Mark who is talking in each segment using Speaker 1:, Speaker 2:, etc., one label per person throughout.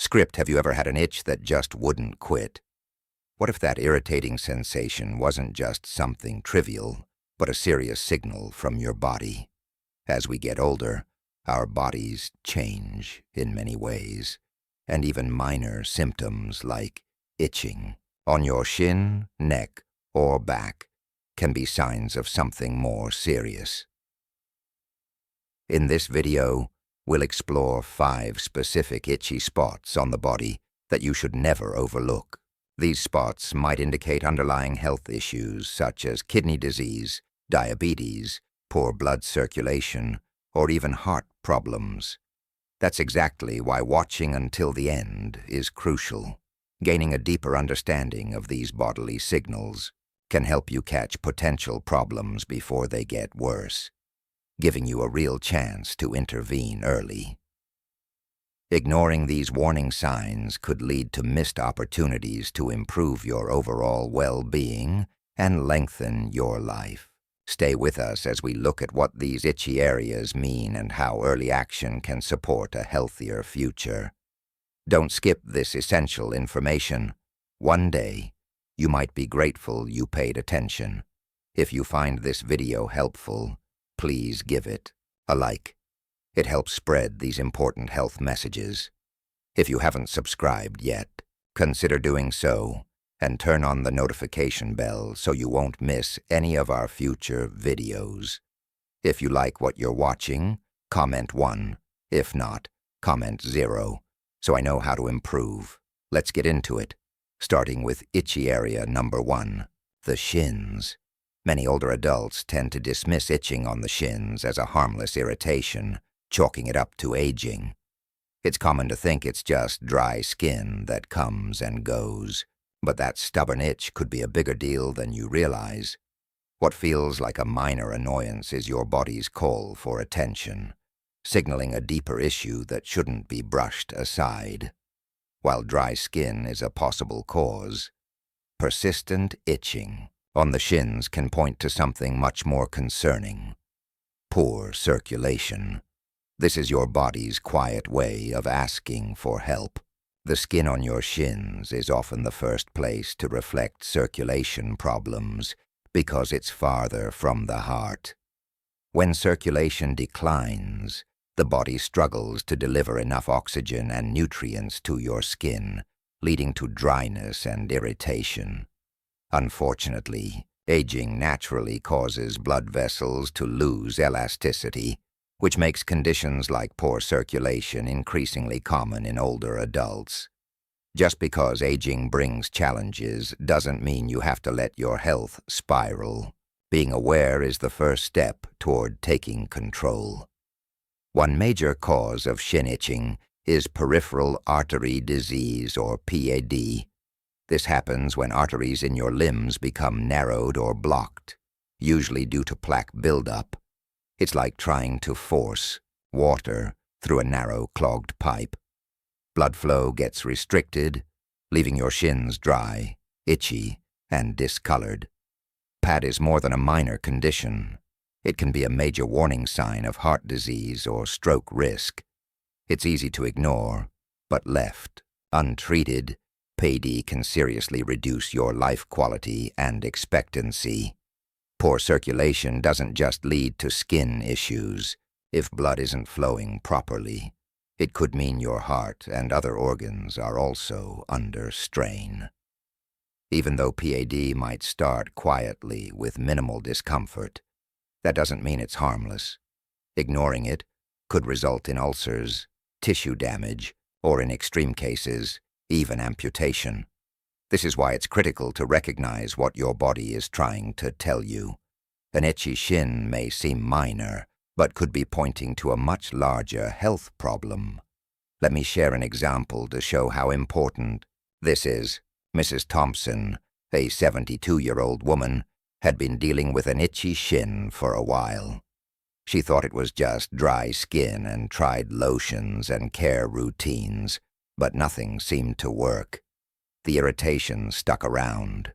Speaker 1: Script, have you ever had an itch that just wouldn't quit? What if that irritating sensation wasn't just something trivial, but a serious signal from your body? As we get older, our bodies change in many ways, and even minor symptoms like itching on your shin, neck, or back can be signs of something more serious. In this video, we'll explore 5 specific itchy spots on the body that you should never overlook. These spots might indicate underlying health issues such as kidney disease, diabetes, poor blood circulation, or even heart problems. That's exactly why watching until the end is crucial. Gaining a deeper understanding of these bodily signals can help you catch potential problems before they get worse, giving you a real chance to intervene early. Ignoring these warning signs could lead to missed opportunities to improve your overall well-being and lengthen your life. Stay with us as we look at what these itchy areas mean and how early action can support a healthier future. Don't skip this essential information. One day, you might be grateful you paid attention. If you find this video helpful, please give it a like. It helps spread these important health messages. If you haven't subscribed yet, consider doing so and turn on the notification bell so you won't miss any of our future videos. If you like what you're watching, comment 1. If not, comment 0, so I know how to improve. Let's get into it, starting with itchy area number 1, the shins. Many older adults tend to dismiss itching on the shins as a harmless irritation, chalking it up to aging. It's common to think it's just dry skin that comes and goes, but that stubborn itch could be a bigger deal than you realize. What feels like a minor annoyance is your body's call for attention, signaling a deeper issue that shouldn't be brushed aside. While dry skin is a possible cause, persistent itching on the shins can point to something much more concerning: poor circulation. This is your body's quiet way of asking for help. The skin on your shins is often the first place to reflect circulation problems because it's farther from the heart. When circulation declines, the body struggles to deliver enough oxygen and nutrients to your skin, leading to dryness and irritation. Unfortunately, aging naturally causes blood vessels to lose elasticity, which makes conditions like poor circulation increasingly common in older adults. Just because aging brings challenges doesn't mean you have to let your health spiral. Being aware is the first step toward taking control. One major cause of shin itching is peripheral artery disease, or PAD. This happens when arteries in your limbs become narrowed or blocked, usually due to plaque buildup. It's like trying to force water through a narrow, clogged pipe. Blood flow gets restricted, leaving your shins dry, itchy, and discolored. PAD is more than a minor condition. It can be a major warning sign of heart disease or stroke risk. It's easy to ignore, but left untreated, PAD can seriously reduce your life quality and expectancy. Poor circulation doesn't just lead to skin issues. If blood isn't flowing properly, it could mean your heart and other organs are also under strain. Even though PAD might start quietly with minimal discomfort, that doesn't mean it's harmless. Ignoring it could result in ulcers, tissue damage, or in extreme cases, even amputation. This is why it's critical to recognize what your body is trying to tell you. An itchy shin may seem minor, but could be pointing to a much larger health problem. Let me share an example to show how important this is. Mrs. Thompson, a 72-year-old woman, had been dealing with an itchy shin for a while. She thought it was just dry skin and tried lotions and care routines, but nothing seemed to work. The irritation stuck around.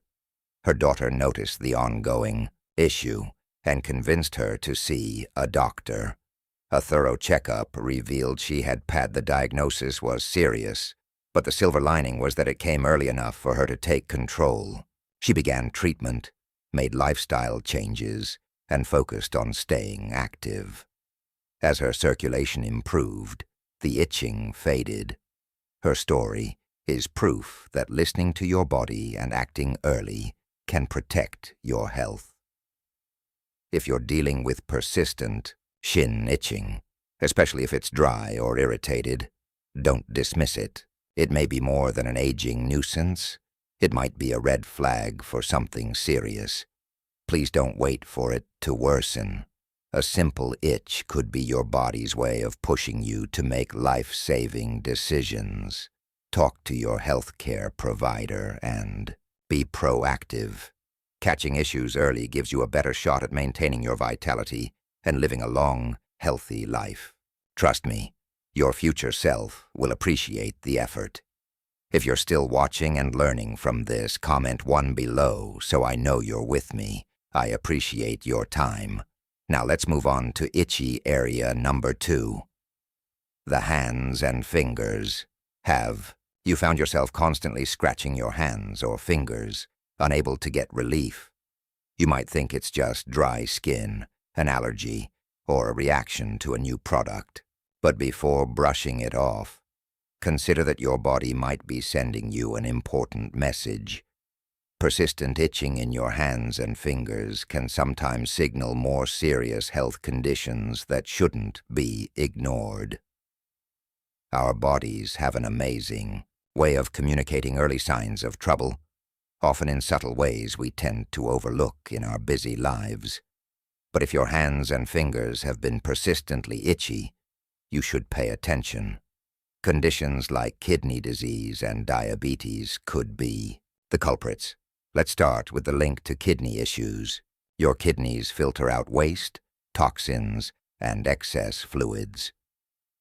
Speaker 1: Her daughter noticed the ongoing issue and convinced her to see a doctor. A thorough checkup revealed she had PAD. The diagnosis was serious, But the silver lining was that it came early enough for her to take control. She began treatment, made lifestyle changes, and focused on staying active. As her circulation improved, the itching faded. Her story is proof that listening to your body and acting early can protect your health. If you're dealing with persistent shin itching, especially if it's dry or irritated, don't dismiss it. It may be more than an aging nuisance. It might be a red flag for something serious. Please don't wait for it to worsen. A simple itch could be your body's way of pushing you to make life-saving decisions. Talk to your healthcare provider and be proactive. Catching issues early gives you a better shot at maintaining your vitality and living a long, healthy life. Trust me, your future self will appreciate the effort. If you're still watching and learning from this, comment 1 below so I know you're with me. I appreciate your time. Now let's move on to itchy area number 2. The hands and fingers. Have you found yourself constantly scratching your hands or fingers, unable to get relief? You might think it's just dry skin, an allergy, or a reaction to a new product. But before brushing it off, consider that your body might be sending you an important message. Persistent itching in your hands and fingers can sometimes signal more serious health conditions that shouldn't be ignored. Our bodies have an amazing way of communicating early signs of trouble, often in subtle ways we tend to overlook in our busy lives. But if your hands and fingers have been persistently itchy, you should pay attention. Conditions like kidney disease and diabetes could be the culprits. Let's start with the link to kidney issues. Your kidneys filter out waste, toxins, and excess fluids.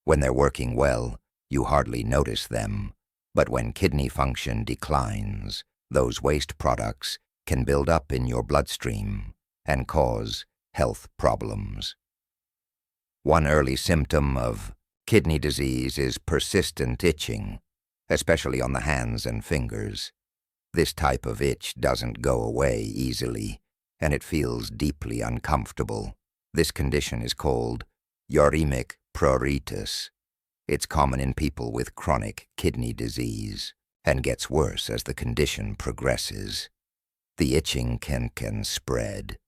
Speaker 1: When they're working well, you hardly notice them. But when kidney function declines, those waste products can build up in your bloodstream and cause health problems. One early symptom of kidney disease is persistent itching, especially on the hands and fingers. This type of itch doesn't go away easily, and it feels deeply uncomfortable. This condition is called uremic pruritus. It's common in people with chronic kidney disease and gets worse as the condition progresses. The itching can spread,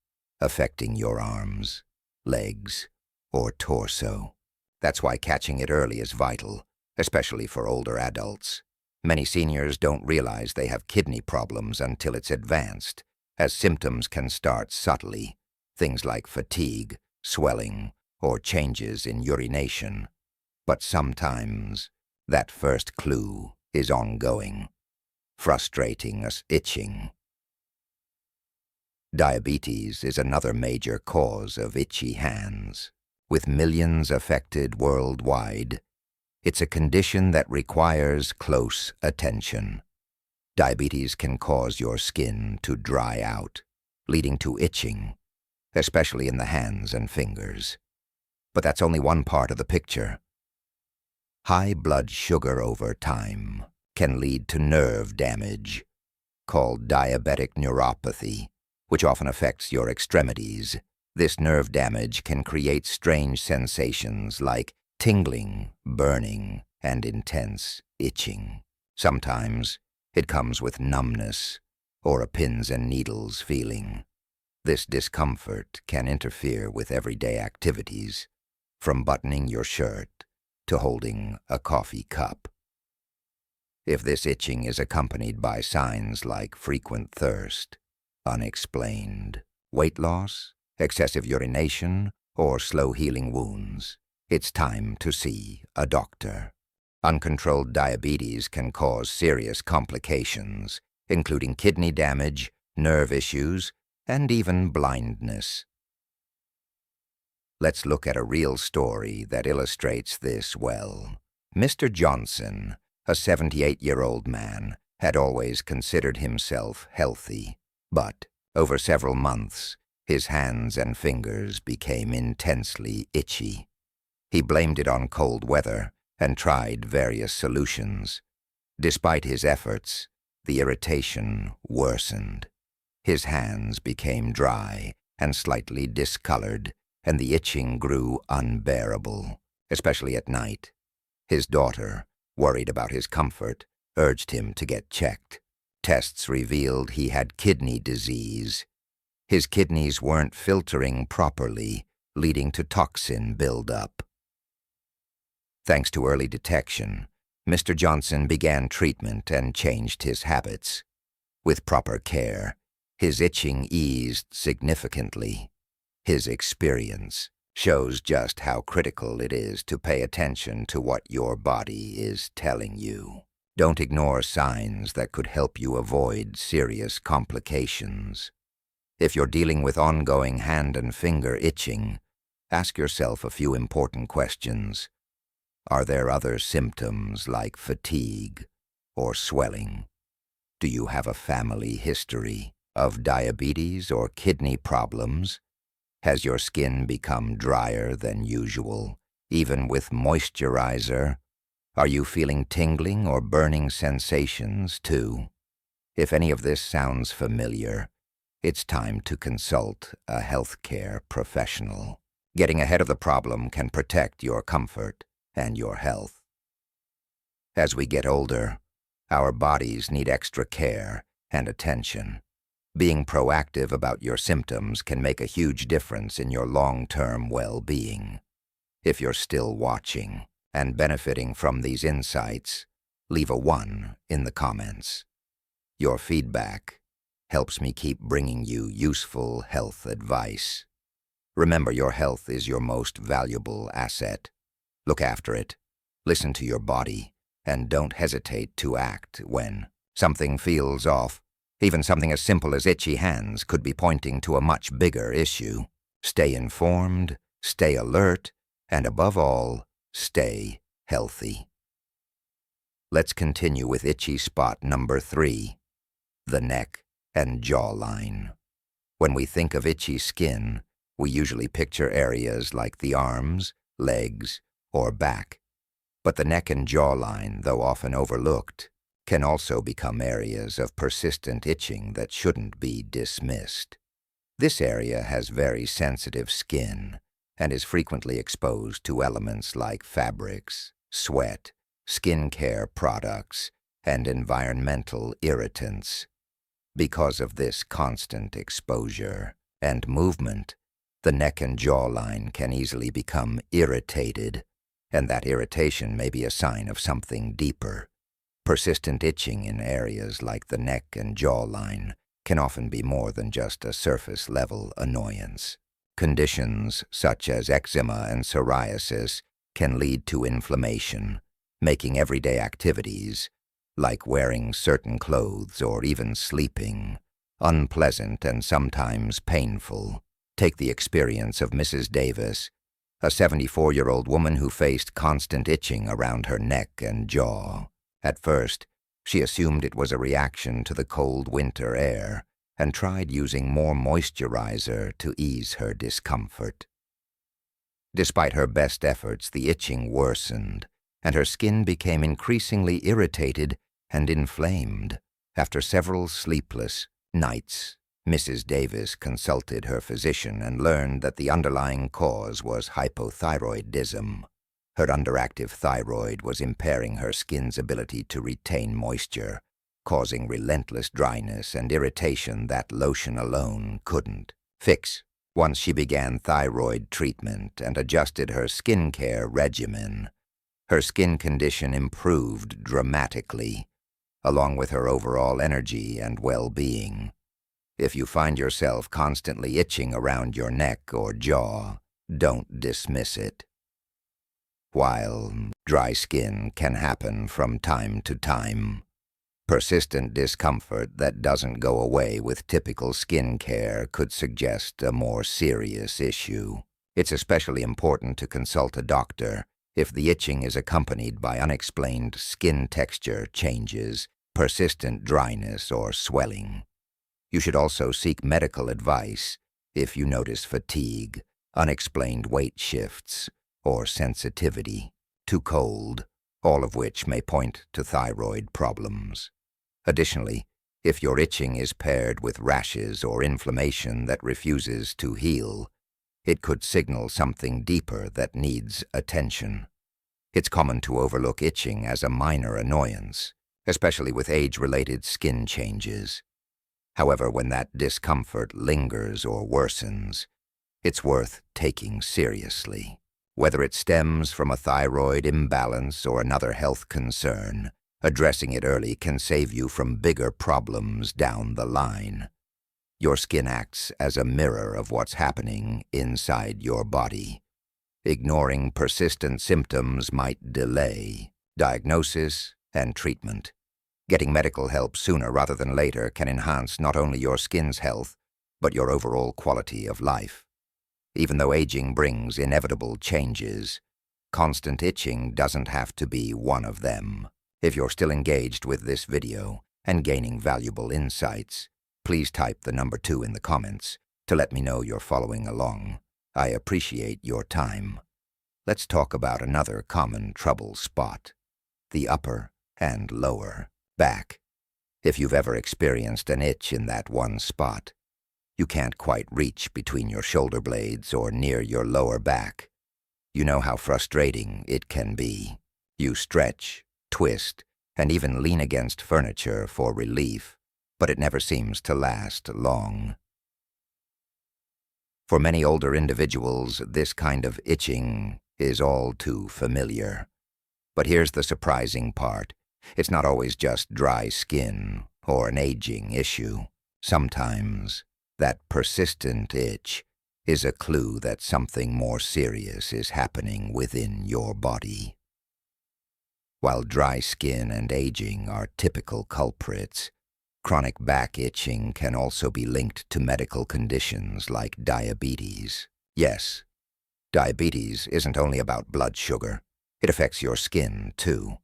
Speaker 1: affecting your arms, legs, or torso. That's why catching it early is vital, especially for older adults. Many seniors don't realize they have kidney problems until it's advanced, as symptoms can start subtly, things like fatigue, swelling, or changes in urination. But sometimes that first clue is ongoing, frustrating us itching. Diabetes is another major cause of itchy hands. With millions affected worldwide, it's a condition that requires close attention. Diabetes can cause your skin to dry out, leading to itching, especially in the hands and fingers. But that's only one part of the picture. High blood sugar over time can lead to nerve damage, called diabetic neuropathy, which often affects your extremities. This nerve damage can create strange sensations like tingling, burning, and intense itching. Sometimes it comes with numbness or a pins and needles feeling. This discomfort can interfere with everyday activities, from buttoning your shirt to holding a coffee cup. If this itching is accompanied by signs like frequent thirst, unexplained weight loss, excessive urination, or slow-healing wounds, it's time to see a doctor. Uncontrolled diabetes can cause serious complications, including kidney damage, nerve issues, and even blindness. Let's look at a real story that illustrates this well. Mr. Johnson, a 78-year-old man, had always considered himself healthy, but over several months, his hands and fingers became intensely itchy. He blamed it on cold weather and tried various solutions. Despite his efforts, the irritation worsened. His hands became dry and slightly discolored, and the itching grew unbearable, especially at night. His daughter, worried about his comfort, urged him to get checked. Tests revealed he had kidney disease. His kidneys weren't filtering properly, leading to toxin buildup. Thanks to early detection, Mr. Johnson began treatment and changed his habits. With proper care, his itching eased significantly. His experience shows just how critical it is to pay attention to what your body is telling you. Don't ignore signs that could help you avoid serious complications. If you're dealing with ongoing hand and finger itching, ask yourself a few important questions. Are there other symptoms like fatigue or swelling? Do you have a family history of diabetes or kidney problems? Has your skin become drier than usual, even with moisturizer? Are you feeling tingling or burning sensations too? If any of this sounds familiar, it's time to consult a healthcare professional. Getting ahead of the problem can protect your comfort and your health. As we get older, our bodies need extra care and attention. Being proactive about your symptoms can make a huge difference in your long-term well-being. If you're still watching and benefiting from these insights, leave a 1 in the comments. Your feedback helps me keep bringing you useful health advice. Remember, your health is your most valuable asset. Look after it, listen to your body, and don't hesitate to act when something feels off. Even something as simple as itchy hands could be pointing to a much bigger issue. Stay informed, stay alert, and above all, stay healthy. Let's continue with itchy spot number 3, the neck and jawline. When we think of itchy skin, we usually picture areas like the arms, legs, or back. But the neck and jawline, though often overlooked, can also become areas of persistent itching that shouldn't be dismissed. This area has very sensitive skin and is frequently exposed to elements like fabrics, sweat, skincare products, and environmental irritants. Because of this constant exposure and movement, the neck and jawline can easily become irritated, and that irritation may be a sign of something deeper. Persistent itching in areas like the neck and jawline can often be more than just a surface-level annoyance. Conditions such as eczema and psoriasis can lead to inflammation, making everyday activities, like wearing certain clothes or even sleeping, unpleasant and sometimes painful. Take the experience of Mrs. Davis, a 74-year-old woman who faced constant itching around her neck and jaw. At first, she assumed it was a reaction to the cold winter air and tried using more moisturizer to ease her discomfort. Despite her best efforts, the itching worsened, and her skin became increasingly irritated and inflamed. After several sleepless nights, Mrs. Davis consulted her physician and learned that the underlying cause was hypothyroidism. Her underactive thyroid was impairing her skin's ability to retain moisture, causing relentless dryness and irritation that lotion alone couldn't fix. Once she began thyroid treatment and adjusted her skincare regimen, her skin condition improved dramatically, along with her overall energy and well-being. If you find yourself constantly itching around your neck or jaw, don't dismiss it. While dry skin can happen from time to time, persistent discomfort that doesn't go away with typical skin care could suggest a more serious issue. It's especially important to consult a doctor if the itching is accompanied by unexplained skin texture changes, persistent dryness, or swelling. You should also seek medical advice if you notice fatigue, unexplained weight shifts, or sensitivity to cold all of which may point to thyroid problems. Additionally, if your itching is paired with rashes or inflammation that refuses to heal, it could signal something deeper that needs attention. It's common to overlook itching as a minor annoyance, especially with age-related skin changes. However, when that discomfort lingers or worsens, it's worth taking seriously. Whether it stems from a thyroid imbalance or another health concern, addressing it early can save you from bigger problems down the line. Your skin acts as a mirror of what's happening inside your body. Ignoring persistent symptoms might delay diagnosis and treatment. Getting medical help sooner rather than later can enhance not only your skin's health, but your overall quality of life. Even though aging brings inevitable changes, constant itching doesn't have to be one of them. If you're still engaged with this video and gaining valuable insights, please type the number 2 in the comments to let me know you're following along. I appreciate your time. Let's talk about another common trouble spot: the upper and lower back. If you've ever experienced an itch in that one spot, you can't quite reach between your shoulder blades or near your lower back. You know how frustrating it can be. You stretch, twist, and even lean against furniture for relief, but it never seems to last long. For many older individuals, this kind of itching is all too familiar. But here's the surprising part. It's not always just dry skin or an aging issue. Sometimes that persistent itch is a clue that something more serious is happening within your body. While dry skin and aging are typical culprits, chronic back itching can also be linked to medical conditions like diabetes. Yes, diabetes isn't only about blood sugar. It affects your skin, too.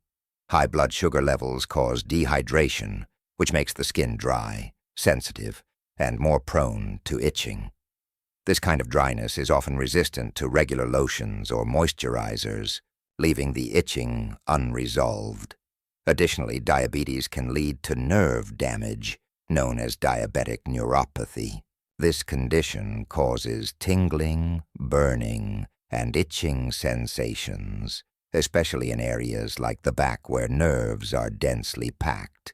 Speaker 1: High blood sugar levels cause dehydration, which makes the skin dry, sensitive, and more prone to itching. This kind of dryness is often resistant to regular lotions or moisturizers, leaving the itching unresolved. Additionally, diabetes can lead to nerve damage, known as diabetic neuropathy. This condition causes tingling, burning, and itching sensations, especially in areas like the back where nerves are densely packed.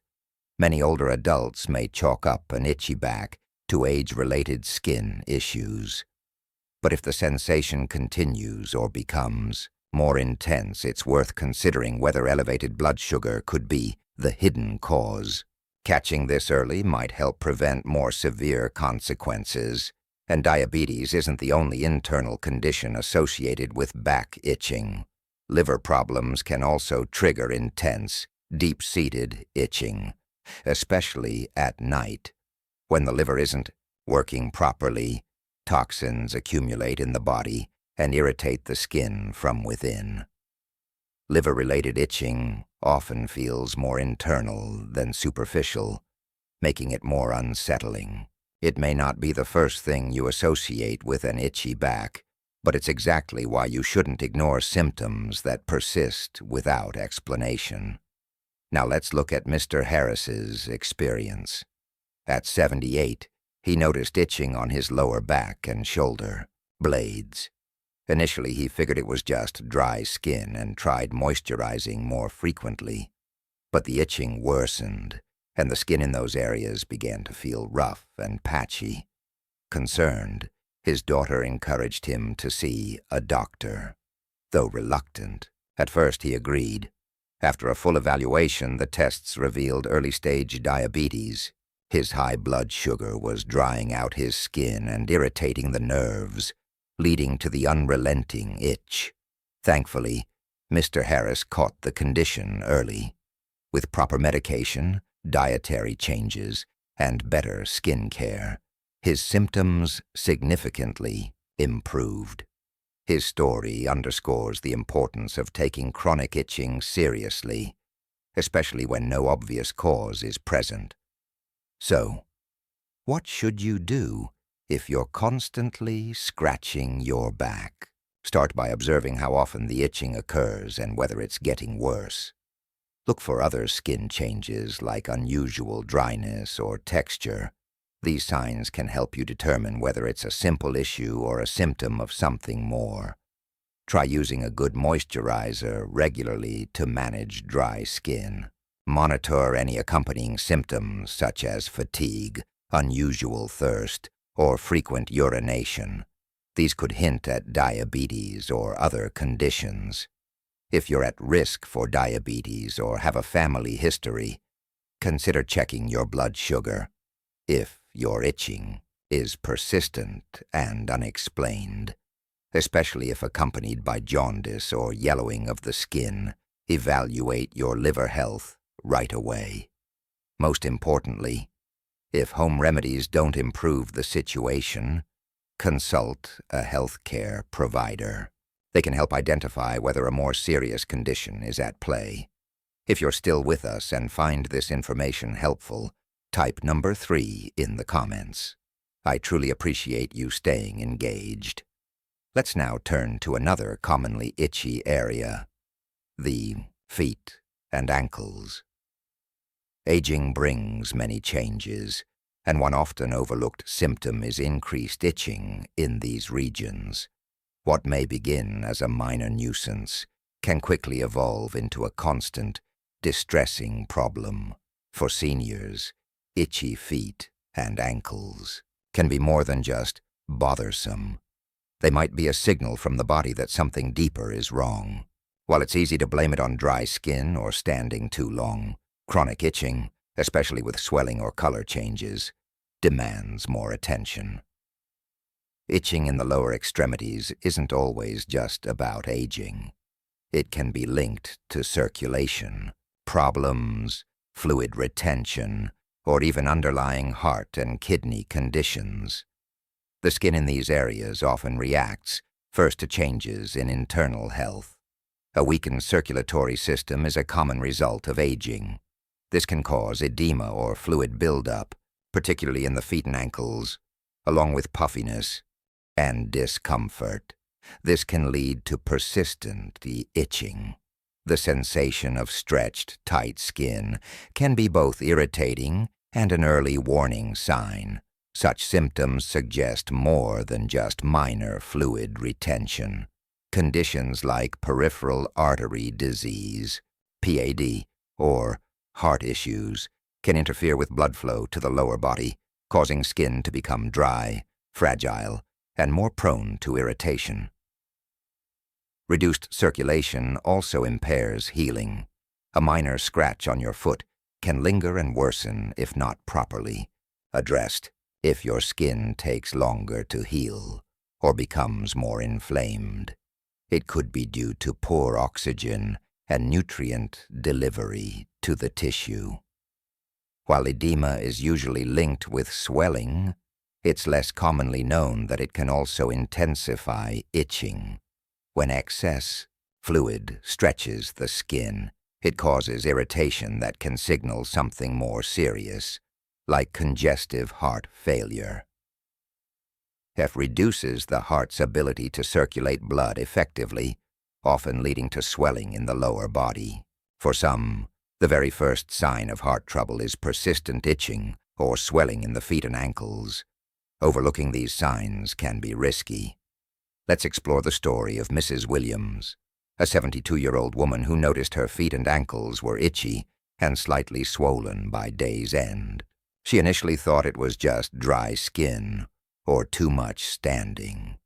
Speaker 1: Many older adults may chalk up an itchy back to age-related skin issues. But if the sensation continues or becomes more intense, it's worth considering whether elevated blood sugar could be the hidden cause. Catching this early might help prevent more severe consequences. And diabetes isn't the only internal condition associated with back itching. Liver problems can also trigger intense, deep-seated itching, especially at night. When the liver isn't working properly, toxins accumulate in the body and irritate the skin from within. Liver-related itching often feels more internal than superficial, making it more unsettling. It may not be the first thing you associate with an itchy back, but it's exactly why you shouldn't ignore symptoms that persist without explanation. Now let's look at Mr. Harris's experience. At 78, he noticed itching on his lower back and shoulder blades. Initially, he figured it was just dry skin and tried moisturizing more frequently. But the itching worsened, and the skin in those areas began to feel rough and patchy. Concerned, his daughter encouraged him to see a doctor. Though reluctant, at first he agreed. After a full evaluation, the tests revealed early-stage diabetes. His high blood sugar was drying out his skin and irritating the nerves, leading to the unrelenting itch. Thankfully, Mr. Harris caught the condition early. With proper medication, dietary changes, and better skin care, his symptoms significantly improved. His story underscores the importance of taking chronic itching seriously, especially when no obvious cause is present. So, what should you do if you're constantly scratching your back? Start by observing how often the itching occurs and whether it's getting worse. Look for other skin changes like unusual dryness or texture. These signs can help you determine whether it's a simple issue or a symptom of something more. Try using a good moisturizer regularly to manage dry skin. Monitor any accompanying symptoms such as fatigue, unusual thirst, or frequent urination. These could hint at diabetes or other conditions. If you're at risk for diabetes or have a family history, consider checking your blood sugar. If your itching is persistent and unexplained, especially if accompanied by jaundice or yellowing of the skin, evaluate your liver health right away. Most importantly, if home remedies don't improve the situation, consult a healthcare provider. They can help identify whether a more serious condition is at play. If you're still with us and find this information helpful, type number 3 in the comments. I truly appreciate you staying engaged. Let's now turn to another commonly itchy area, the feet and ankles. Aging brings many changes, and one often overlooked symptom is increased itching in these regions. What may begin as a minor nuisance can quickly evolve into a constant, distressing problem. For seniors, itchy feet and ankles can be more than just bothersome. They might be a signal from the body that something deeper is wrong. While it's easy to blame it on dry skin or standing too long, chronic itching, especially with swelling or color changes, demands more attention. Itching in the lower extremities isn't always just about aging. It can be linked to circulation, problems, fluid retention, or even underlying heart and kidney conditions. The skin in these areas often reacts first to changes in internal health. A weakened circulatory system is a common result of aging. This can cause edema or fluid buildup, particularly in the feet and ankles, along with puffiness and discomfort. This can lead to persistent itching. The sensation of stretched, tight skin can be both irritating and an early warning sign. Such symptoms suggest more than just minor fluid retention. Conditions like peripheral artery disease, PAD, or heart issues can interfere with blood flow to the lower body, causing skin to become dry, fragile, and more prone to irritation. Reduced circulation also impairs healing. A minor scratch on your foot can linger and worsen if not properly addressed. If your skin takes longer to heal or becomes more inflamed, it could be due to poor oxygen and nutrient delivery to the tissue. While edema is usually linked with swelling, it's less commonly known that it can also intensify itching. When excess fluid stretches the skin, it causes irritation that can signal something more serious, like congestive heart failure. It reduces the heart's ability to circulate blood effectively, often leading to swelling in the lower body. For some, the very first sign of heart trouble is persistent itching or swelling in the feet and ankles. Overlooking these signs can be risky. Let's explore the story of Mrs. Williams, a 72-year-old woman who noticed her feet and ankles were itchy and slightly swollen by day's end. She initially thought it was just dry skin or too much standing.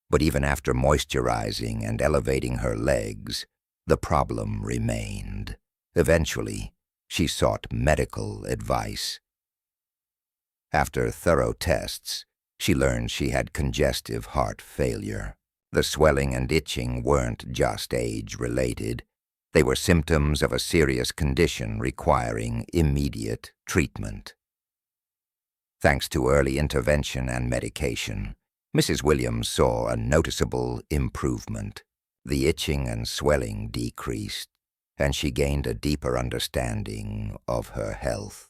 Speaker 1: But even after moisturizing and elevating her legs, the problem remained. Eventually, she sought medical advice. After thorough tests, she learned she had congestive heart failure. The swelling and itching weren't just age-related. They were symptoms of a serious condition requiring immediate treatment. Thanks to early intervention and medication, Mrs. Williams saw a noticeable improvement. The itching and swelling decreased, and she gained a deeper understanding of her health.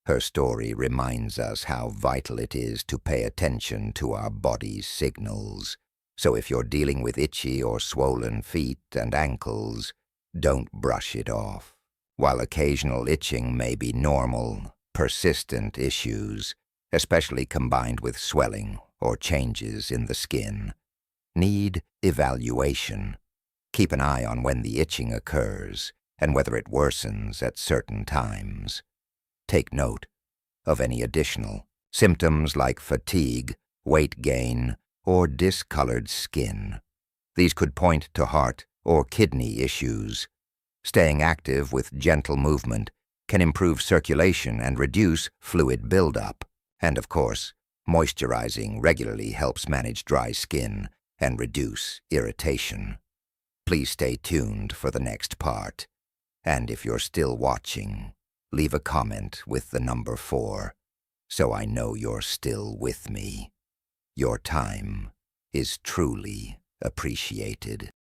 Speaker 1: Her story reminds us how vital it is to pay attention to our body's signals So if you're dealing with itchy or swollen feet and ankles, don't brush it off. While occasional itching may be normal, persistent issues, especially combined with swelling or changes in the skin, need evaluation. Keep an eye on when the itching occurs and whether it worsens at certain times. Take note of any additional symptoms like fatigue, weight gain, or discolored skin. These could point to heart or kidney issues. Staying active with gentle movement can improve circulation and reduce fluid buildup. And of course, moisturizing regularly helps manage dry skin and reduce irritation. Please stay tuned for the next part. And if you're still watching, leave a comment with the number 4, so I know you're still with me. Your time is truly appreciated.